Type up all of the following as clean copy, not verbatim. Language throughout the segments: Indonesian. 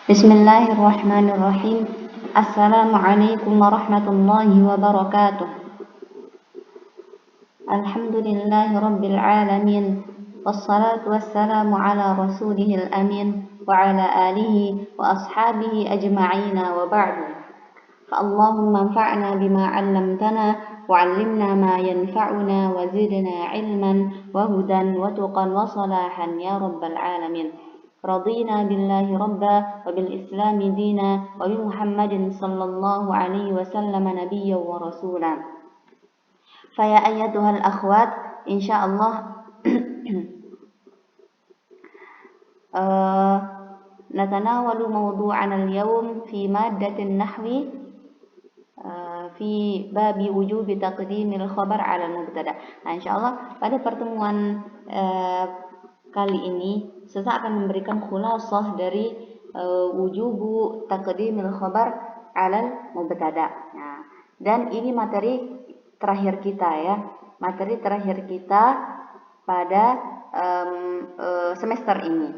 Bismillahirrahmanirrahim. Assalamualaikum warahmatullahi wabarakatuh. Alhamdulillahi rabbil alamin. Wassalatu wassalamu ala rasulihil amin wa ala alihi wa ashabihi ajma'ina wa ba'du. Fa'allahumma anfa'na bima 'allamtana wa 'allimna ma yanfa'una wa zidna 'ilman wa hudan wa tuqan wa salahan ya rabbal alamin. رضينا بالله ربا وبالإسلام دينا وبمحمد صلى الله عليه وسلم نبيا ورسولا. فيا أيتها الأخوات إن شاء الله نتناول موضوعنا اليوم في مادة النحو في باب وجوب تقديم الخبر على المبتدأ. Nah, insyaallah pada pertemuan kali ini saya akan memberikan khulasah dari wujubu taqdimil khabar 'alal mubtada. Nah, dan ini materi terakhir kita ya. Materi terakhir kita pada semester ini.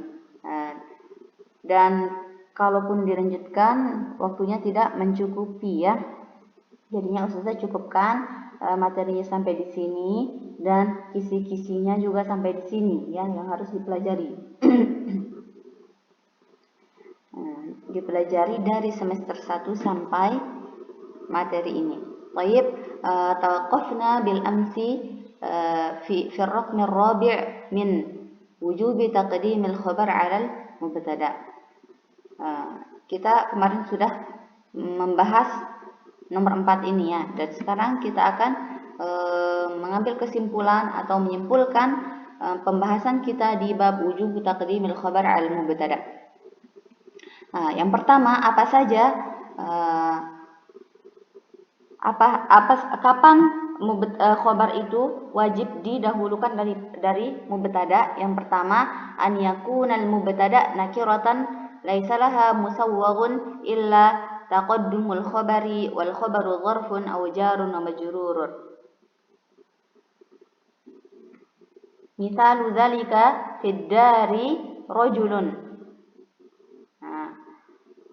Dan kalaupun dilanjutkan waktunya tidak mencukupi ya. Jadinya Ustazah cukupkan materinya sampai di sini dan kisi-kisinya juga sampai di sini ya yang harus dipelajari. Dipelajari dari semester 1 sampai materi ini. Baik, tawaqqafna bil amsi fi ar-raqm ar-rabi' min wujubi taqdimil khabar 'ala al-mubtada. Kita kemarin sudah membahas nomor 4 ini ya, dan sekarang kita akan mengambil kesimpulan atau menyimpulkan pembahasan kita di bab wujub taqdimil khabar 'al mubtada. Yang pertama, apa saja kapan khabar itu wajib didahulukan dari mubtada? Yang pertama, an yakunal mubtada nakiratan laisa laha musawwaghun illa taqaddumul khabari wal khabaru dharfun aw jarun wa majrurun. Misalu dzalika fid dari rajulun.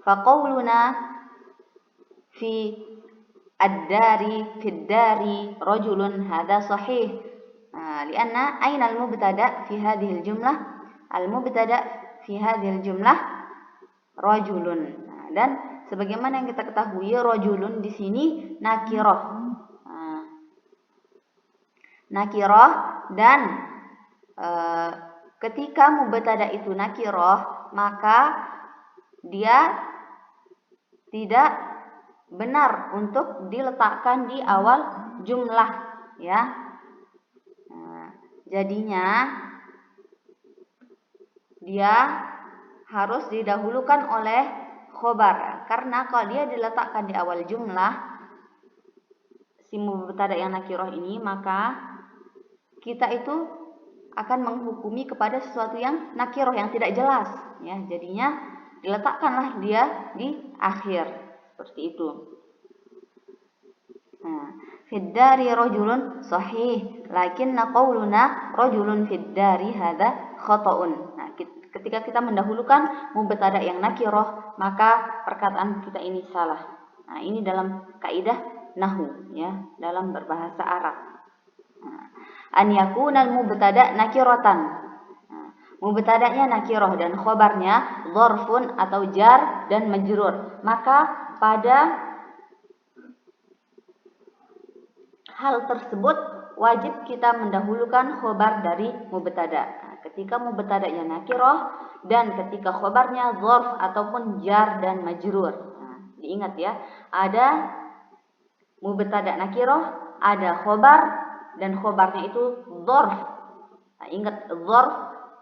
Fa qawluna fi ad-dari fid dari rajulun hadha sahih. Lianna aina al-mubtada fi hadhihi al-jumlah? Al-mubtada fi hadhihi al-jumlah rajulun. Dan sebagaimana yang kita ketahui, rajulun di sini nakirah. Nakirah, dan ketika mubtada itu nakirah, maka dia tidak benar untuk diletakkan di awal jumlah ya. Jadinya dia harus didahulukan oleh khobar, karena kalau dia diletakkan di awal jumlah si mubtada yang nakirah ini, maka kita itu akan menghukumi kepada sesuatu yang nakirah yang tidak jelas ya. Jadinya diletakkanlah dia di akhir seperti itu. Fid dari rajulun sahih, lakinna qauluna rajulun fid dari hadza khata'un. Ketika kita mendahulukan mubtada yang nakirah, maka perkataan kita ini salah. Ini dalam kaidah nahwu ya, dalam berbahasa Arab. An yakunal mubtada nakiratan. Mubtada'nya nakirah dan khabarnya dzarfun atau jar dan majrur. Maka pada hal tersebut wajib kita mendahulukan khabar dari mubtada. Ketika mubtada'nya nakirah dan ketika khabarnya dzarf ataupun jar dan majrur. Diingat ya, ada mubtada' nakirah, ada khabar, dan khabarnya itu dzarf. Ingat, dzarf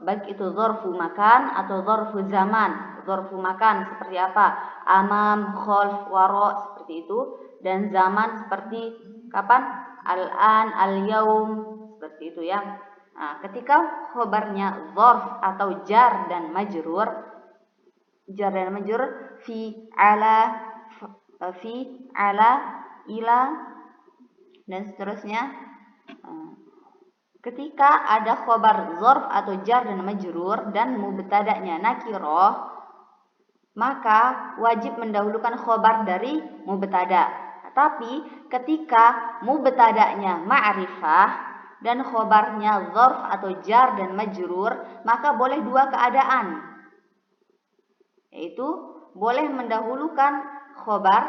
baik itu dzarfu makan atau dzarfu zaman. Dzarfu makan seperti apa? Amam, khalf, wara, seperti itu. Dan zaman seperti kapan? Al-an, al-yaum, seperti itu ya. Ketika khabarnya dzarf atau jar dan majrur, fi ala, ila, dan seterusnya. Ketika ada khabar dzarf atau jar dan majrur dan mubtada'nya nakirah, maka wajib mendahulukan khobar dari mubtada. Tapi ketika mubtada'nya ma'rifah dan khobarnya dzarf atau jar dan majrur, maka boleh dua keadaan, yaitu boleh mendahulukan khobar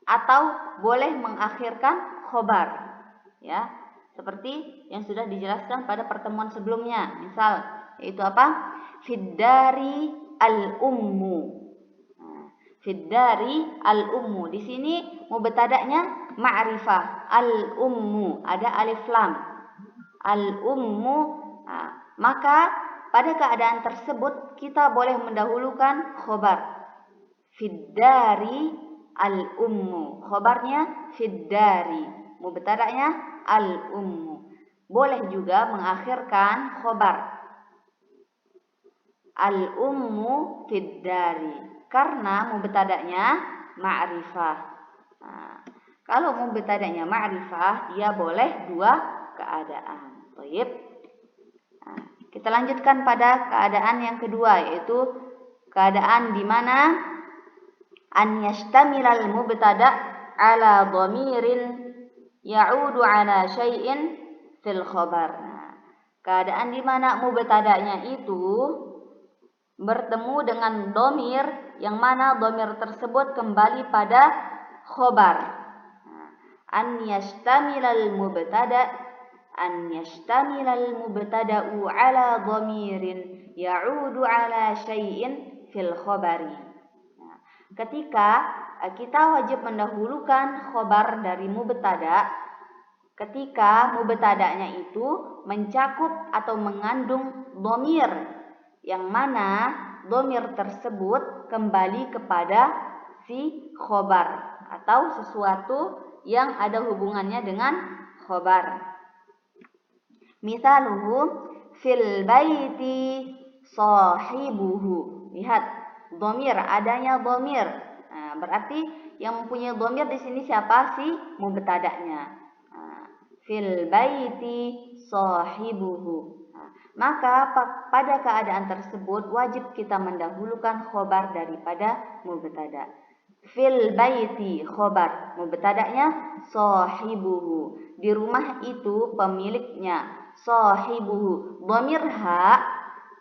atau boleh mengakhirkan khobar, ya, seperti yang sudah dijelaskan pada pertemuan sebelumnya. Misal, yaitu apa? Fiddari al-ummu. Fiddari al-ummu. Di sini mubtada'nya ma'rifah, al-ummu, ada alif lam. Al-ummu. Maka pada keadaan tersebut kita boleh mendahulukan khobar. Fiddari al-ummu. Khobarnya fiddari. Mubtada'nya al-ummu. Boleh juga mengakhirkan khobar. Al-ummu fiddari. Karena mubtada'nya ma'rifah. Kalau mubtada'nya ma'rifah, dia boleh dua keadaan. Baik. Kita lanjutkan pada keadaan yang kedua, yaitu keadaan di mana an yashtamilal mubtada' ala dhamirin ya'udu ala syai'in fil khabar. Keadaan di mana mubtada'nya itu bertemu dengan dhamir yang mana dhamir tersebut kembali pada khobar. An yashtamilal mubtada'u ala dhamirin ya'udu ala syai'in fil khabari. Ketika kita wajib mendahulukan khobar dari mubtada ketika mubtada'nya itu mencakup atau mengandung dhamir yang mana dhamir tersebut kembali kepada si khobar atau sesuatu yang ada hubungannya dengan khobar. Misaluhu fil baiti sahibuhu. Lihat, dhamir, adanya dhamir. Berarti yang mempunyai dhamir di sini siapa? Si mubtada'nya. Fil baiti sahibuhu. Maka pada keadaan tersebut wajib kita mendahulukan khobar daripada mubtada. Fil baiti khobar, mubtada'nya sahibuhu. Di rumah itu pemiliknya, sahibuhu. Dhamir ha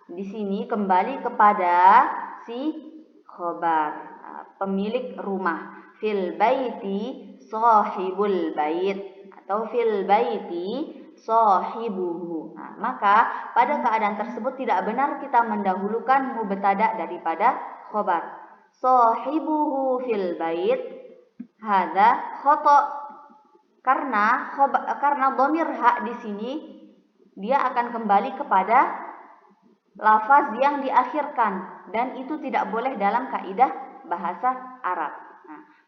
di sini kembali kepada si khobar, pemilik rumah. Fil baiti sahibul bait atau fil baiti sahibuhu. Maka pada keadaan tersebut tidak benar kita mendahulukan mubtada daripada khobar. Sahibuhu fil bait hadza khata. Karena dhamir ha di sini dia akan kembali kepada lafaz yang diakhirkan dan itu tidak boleh dalam kaidah bahasa Arab.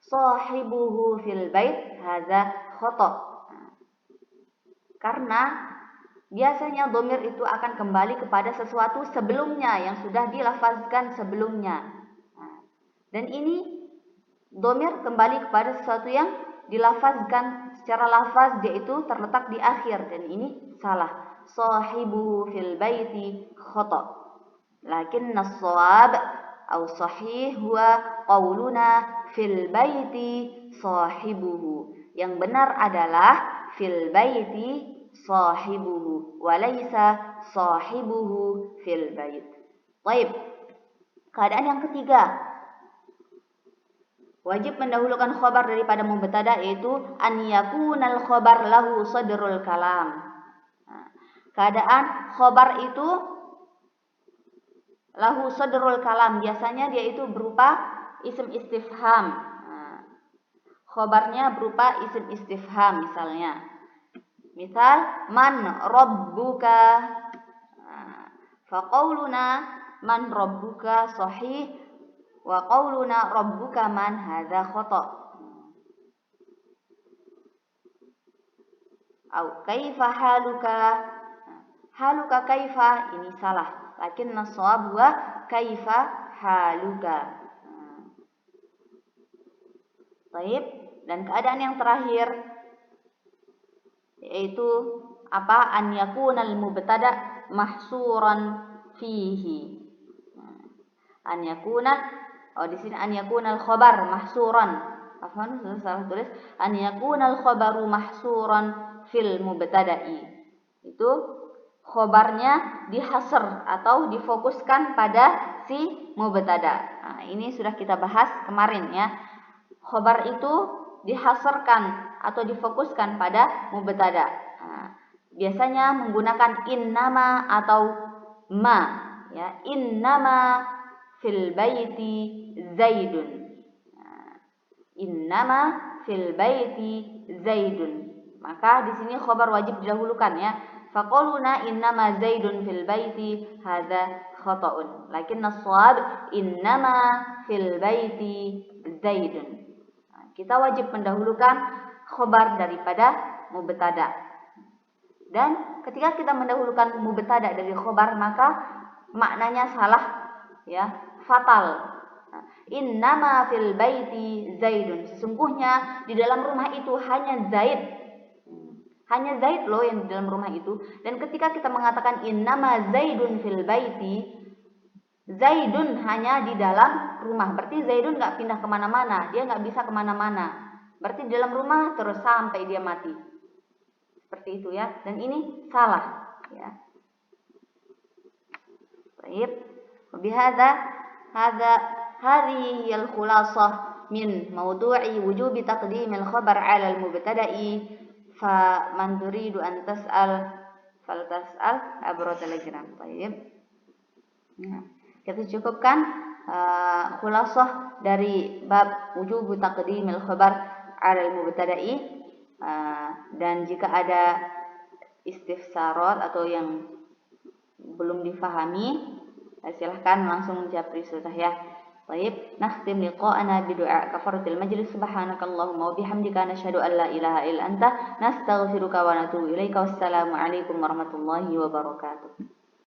Sahibuhu fil bait hadza khata. Karena biasanya dhamir itu akan kembali kepada sesuatu sebelumnya yang sudah dilafazkan sebelumnya. Dan ini dhamir kembali kepada sesuatu yang dilafazkan secara lafaz, yaitu terletak di akhir, dan ini salah. Sahibu fil baiti khata. Lakinna as-shawab atau sahih huwa qauluna fil baiti sahibuhu. Yang benar adalah fil baiti sahibuhu walaysa sahibuhu fil bait. Baik. Keadaan yang ketiga, wajib mendahulukan khobar daripada mubtada, yaitu an yakunal khobar lahu sadrul kalam. Keadaan khobar itu lahu sadrul kalam, biasanya dia itu berupa isim istifham. Khobarnya berupa isim istifham, misalnya. Misal, man rabbuka. Faqauluna man rabbuka sahih wa qauluna rabbuka man hadza khata. Au kaifa haluka. Haluka kaifa, ini salah. Lakinna shawab huwa kaifa haluka. Baik. Dan keadaan yang terakhir yaitu apa? An yakunal mubtada mahsuran fihi. An yakuna Oh, di sini an yakunal khabar mahsuran. Afwan, salah tulis. An yakunal khabaru mahsuran fil mubtada'i. Itu khobarnya dihasr atau difokuskan pada si mubtada. Nah, ini sudah kita bahas kemarin ya. Khobar itu dihasrkan atau difokuskan pada mubtada. Nah, biasanya menggunakan innama atau ma ya. Innama fil baiti Zaidun. Nah, innama fil baiti Zaidun. Maka di sini khobar wajib didahulukan ya. Faquluna innama Zaidun fil baiti hadza khata'un. Lakinna shawab innama fil baiti Zaidun. Nah, kita wajib mendahulukan khobar daripada mubtada. Dan ketika kita mendahulukan mubtada dari khobar maka maknanya salah ya, fatal. Innama fil baiti Zaidun. Sesungguhnya di dalam rumah itu hanya Zaid. Hanya Zaid loh yang di dalam rumah itu. Dan ketika kita mengatakan innama Zaidun fil baiti, Zaidun hanya di dalam rumah. Berarti Zaidun gak pindah kemana-mana. Dia gak bisa kemana-mana. Berarti di dalam rumah terus sampai dia mati. Seperti itu ya. Dan ini salah ya. Baik. Bihadza هذه هي الخلاصة من موضوع وجوب تقديم الخبر على المبتدأ فمن تريد أن تسأل فلتسأل عبر Telegram. Baik. Nah, kita cukupkan khulasah dari bab wujub taqdimil khabar 'ala al-mubtada'i, dan jika ada istifsarat atau yang belum difahami silahkan langsung japri sudah ya. Baik, nakhtim liqa'ana bidu'a kafaratil majlis. Subhanakallahumma wa bihamdika nashhadu an la ilaha illa anta nastaghfiruka wa natubu ilaika. Wassalamu alaikum warahmatullahi wabarakatuh.